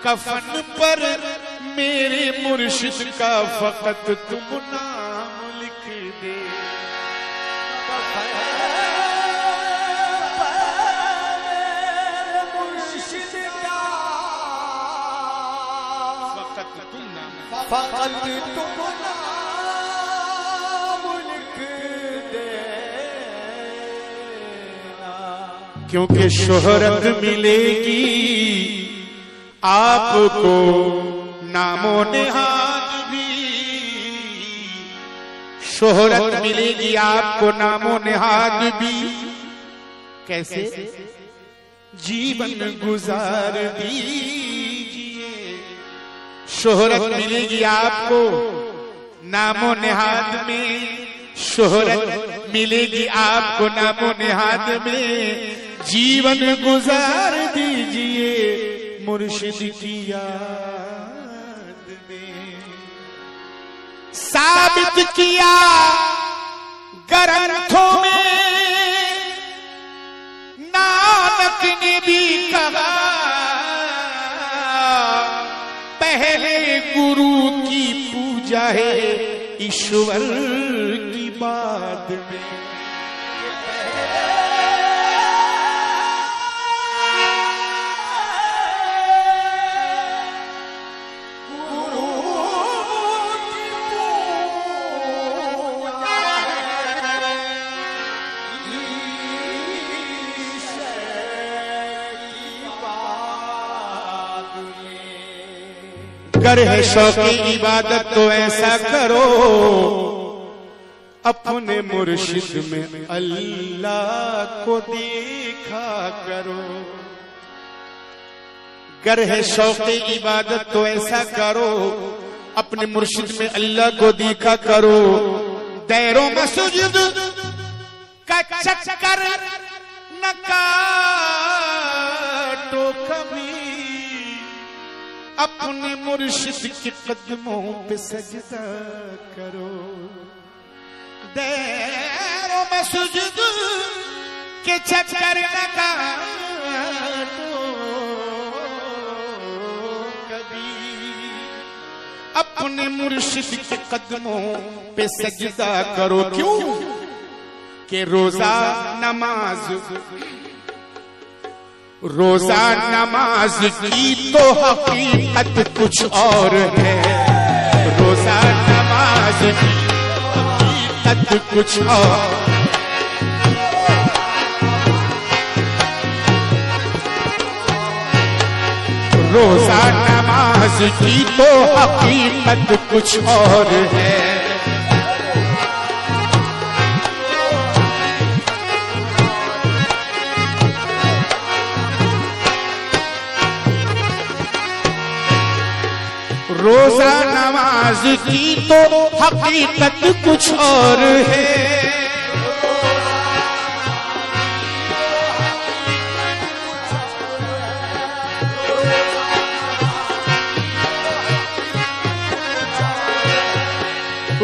कफन पर मेरे मुर्शिद का फकत तुम नाम लिख दे। फकत तुम नाम लिख देना। क्योंकि शोहरत मिलेगी आपको नामो नेहाद भी, शोहरत मिलेगी आपको नामो नेहाद भी। कैसे? जीवन गुजार दीजिए, शोहरत मिलेगी आपको नामो नेहाद में, शोहरत मिलेगी आपको नामो नेहाद में। जीवन गुजार दीजिए मुर्शिद की याद में। साबित किया ग्रंथों में नानक ने भी कहा, पहले गुरु की पूजा है ईश्वर की बाद में। अगर है शौक़ इबादत तो ऐसा करो, अपने मुर्शिद में अल्लाह को देखा करो। अगर है शौक़ इबादत तो ऐसा करो, अपने मुर्शिद में अल्लाह को देखा करो। दैरों मस्जिद का चक्कर न काटो कभी, अपने मुर्शिद के कदमों पे सजदा करो। दैरों मस्जिद के चक्कर न काटो कभी, अपने मुर्शिद के कदमों पे सजदा करो। क्यों? कि रोजा नमाज की तो हकीकत कुछ और है, रोजा नमाज की हकीकत कुछ और। रोजा नमाज की तो हकीकत कुछ और है। रोजा नमाज की तो हकीकत कुछ और है।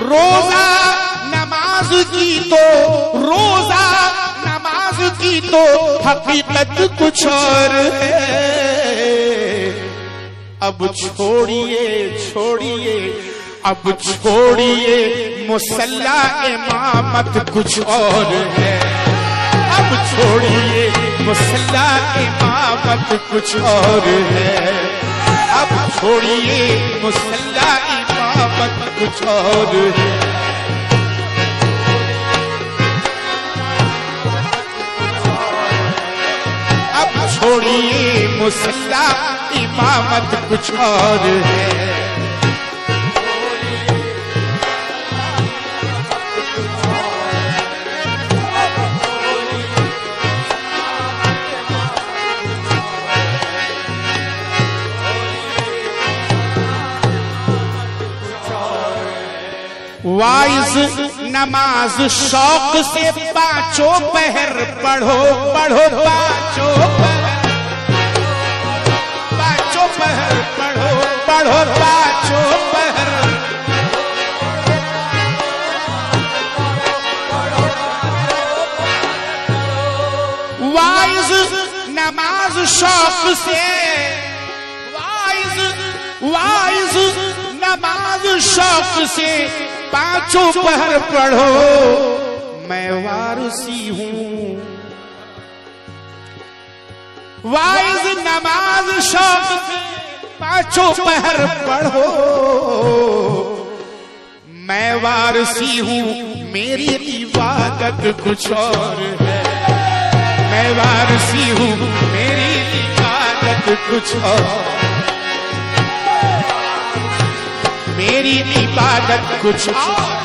रोजा नमाज की तो हकीकत कुछ और है। अब छोड़िए मुसल्ला इमामत कुछ और है। अब छोड़िए मुसल्ला इमामत कुछ और है। अब छोड़िए मुसल्ला इमामत कुछ और है। अब छोड़िए मुसल्ला इमामत कुछ और है। वाइज नमाज शौक से पांचों पहर पढ़ो पांचों पहर पढ़ो पांचों पहर। वाइज नमाज शौक से, वाइज शौक से पांचों पहर पढ़ो, मैं वारसी हूं। वाइज नमाज शौक से पांचों पहर पढ़ो, मैं वारसी हूं। मेरी इबादत कुछ और है, मैं वारसी हूं। मेरी इबादत कुछ और, मेरी इबादत कुछ और।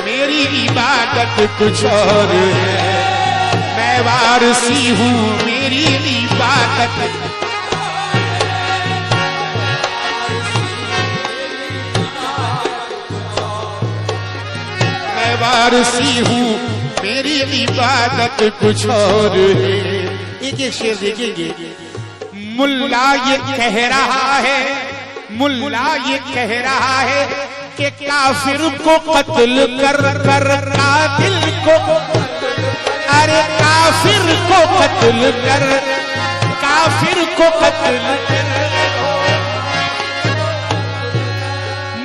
मेरी इबादत कुछ और है, मैं वारसी हूँ। मेरी इबादत मैं वारसी हूँ। मेरी इबादत कुछ और है। एक एक शेर देखेंगे। मुल्ला ये कह रहा है, मुल्ला ये कह रहा है कि काफिर को कत्ल कर कर कातिल को, अरे काफिर को कत्ल कर, काफिर को कत्ल कर।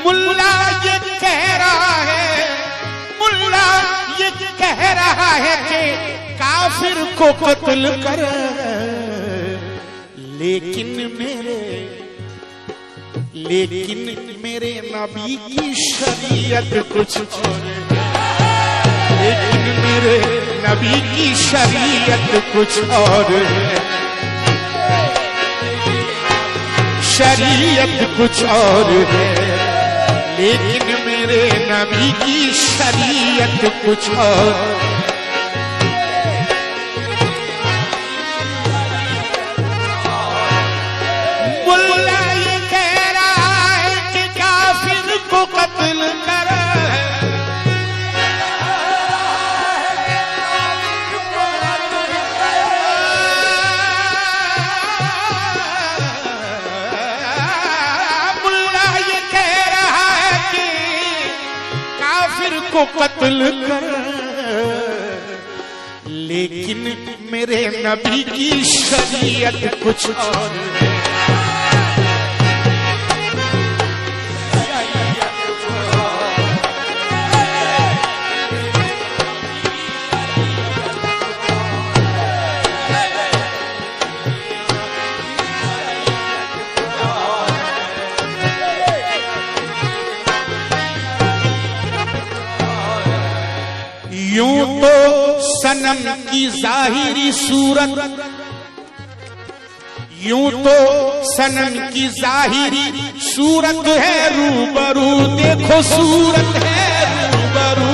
मुल्ला ये कह रहा है, मुल्ला ये कह रहा है कि काफिर को कत्ल कर, लेकिन मेरे नबी की शरीयत कुछ और है, लेकिन मेरे नबी की शरीयत कुछ और है, शरीयत कुछ और है, लेकिन मेरे नबी की शरीयत कुछ और। मुल्ला ये कह रहा है कि काफिर को कत्ल कर, मुल्ला ये कह रहा है कि काफिर को कत्ल कर, लेकिन मेरे नबी की शरीयत कुछ और है। यूं तो सनम की जाहिरी सूरत, यूं तो सनम की जाहिरी सूरत है रूबरू, देखो सूरत है रूबरू।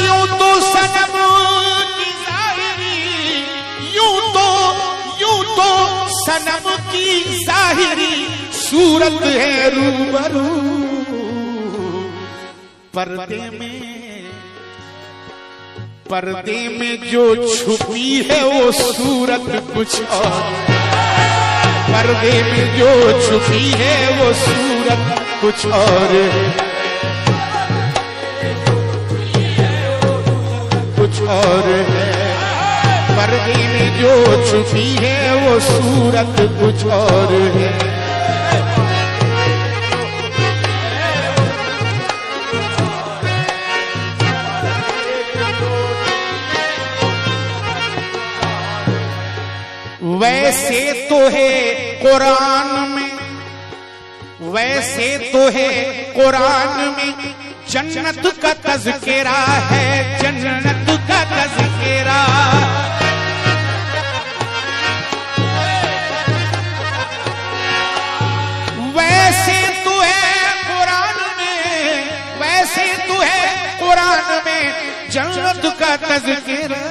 यूं तो सनम की जाहिरी, यूं तो सनम की जाहिरी सूरत है रूबरू, पर्दे में जो छुपी है वो सूरत कुछ और, पर्दे में जो छुपी है वो सूरत कुछ और, कुछ और है। पर्दे में जो छुपी है वो सूरत कुछ और है। वैसे तो है कुरान में, वैसे तो है कुरान में जन्नत का तज़किरा है, जन्नत का तज़किरा। वैसे तो है कुरान में, वैसे तो है कुरान में जन्नत का तज़किरा।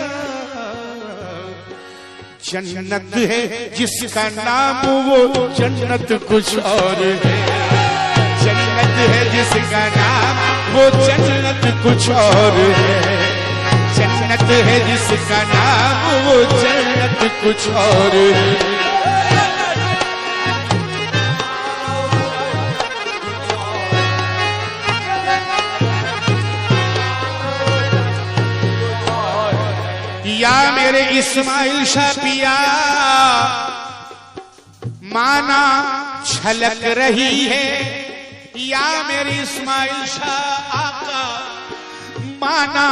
जन्नत है जिसका नाम वो जन्नत कुछ और है, जन्नत है जिसका नाम वो जन्नत कुछ और है, जन्नत है जिसका नाम वो जन्नत कुछ और है। मेरे इस्माइल शाह पिया, माना छलक रही है, या मेरे इस्माइल शाह आका, माना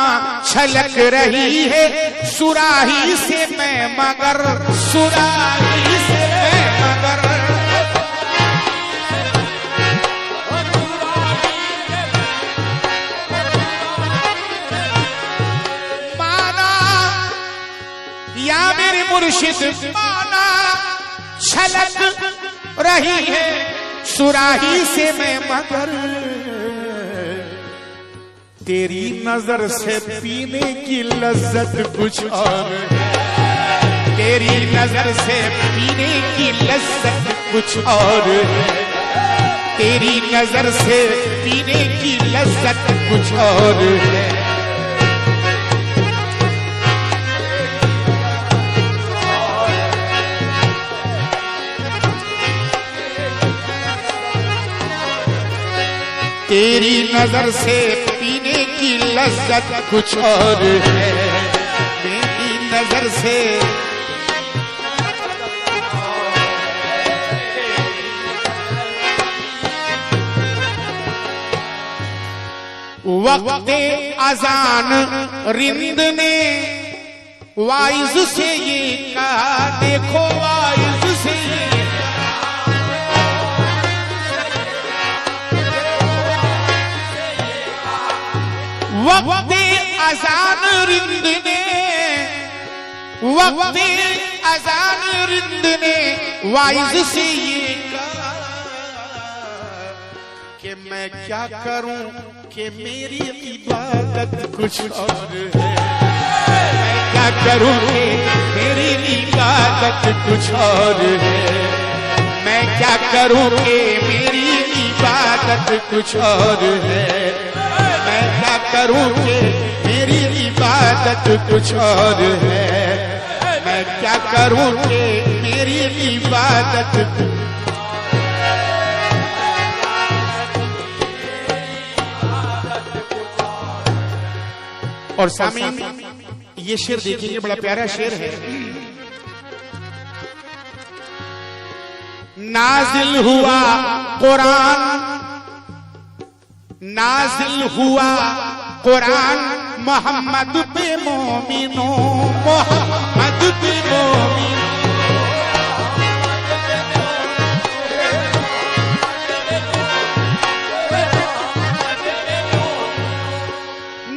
छलक रही है, सुराही से मैं मगर, सुराही से मैं मगर, माना या मेरे मुर्शिद, माना छलक रही है, सुराही से मैं मगर, तेरी नजर से पीने की लज्जत कुछ और है, तेरी नजर से पीने की लज्जत कुछ और है, तेरी नजर से पीने की लज्जत कुछ और है। तेरी नजर से पीने की लज्जत कुछ और है, मेरी नजर से वक्ते अजान रिंद ने वाइज से ये कहा, देखो वाइज से ये वक्ते अजान रिंद ने, वक्ते अजान रिंद ने वाइज से ये कहा कि मैं क्या करूं कि मेरी इबादत कुछ और है, मैं क्या करूं कि मेरी इबादत कुछ और है, मैं क्या करूं कि मेरी इबादत कुछ और है, मैं क्या करूं कि मेरी इबादत कुछ और है, मैं क्या करूं कि मेरी इबादत। और सामीन ये शेर देखेंगे, बड़ा प्यारा शेर है। नाजिल हुआ कुरान, नाजिल हुआ कुरान मोहम्मद पे मोमिनो, मोहम्मद पे मोमिनो,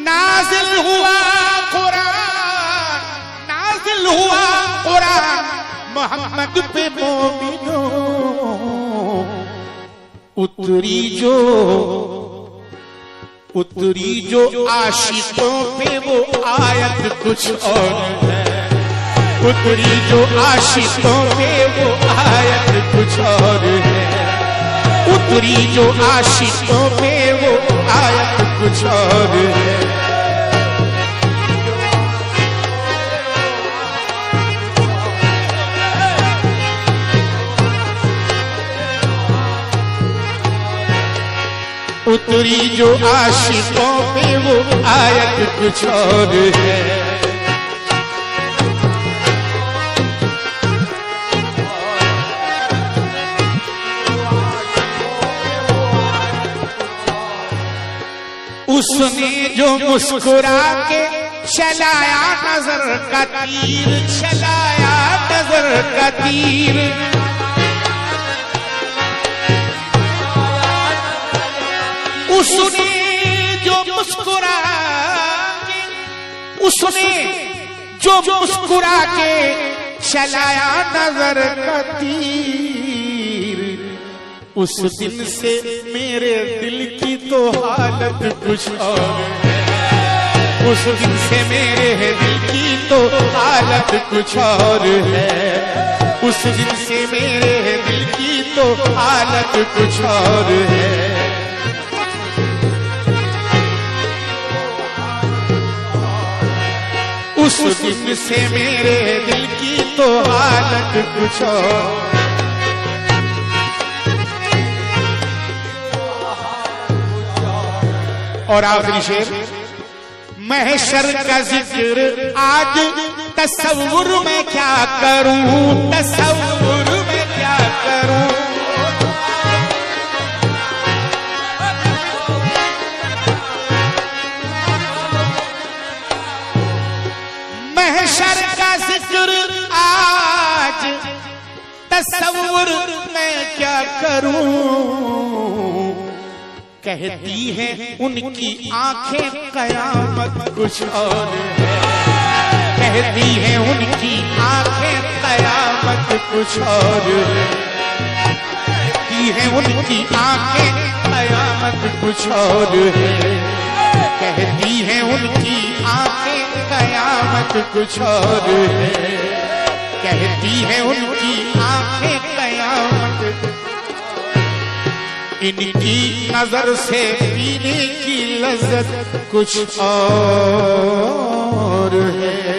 नाजिल हुआ कुरान, नाजिल हुआ कुरान मोहम्मद पे मोमिनो, उतरी जो आशिकों पे वो आयत कुछ और है, उतरी जो आशिकों पे वो आयत कुछ और है, उतरी जो आशिकों पे वो आयत कुछ और है। उतरी जो आशिकों पे वो आयत कुछ और है। उसने जो मुस्कुरा के चलाया नजर का तीर, चलाया नजर का तीर, उसने जो मुस्कुरा के, उसने जो मुस्कुरा के चलाया नजर का तीर, उस दिन से मेरे दिल की तो हालत कुछ और है, उस दिन से मेरे दिल की तो हालत कुछ और है, उस दिन से मेरे दिल की तो हालत कुछ और है। उस दिन से मेरे दिल की तो हालत कुछ और। और आखिरी शेर, महशर का जिक्र आज तसव्वुर मैं क्या करूं, तसव्वुर मैं क्या करूं। महशर का जिक्र आज तसव्वुर मैं क्या करूं। कहती है उनकी आंखें कयामत कुछ और है, कहती है उनकी आंखें कयामत कुछ और है, कहती है उनकी आंखें कयामत कुछ और है, कहती है उनकी आंखें कयामत कुछ और है, कहती है उनकी आंखें कयामत। इनकी नजर से पीने की लज्जत कुछ और है।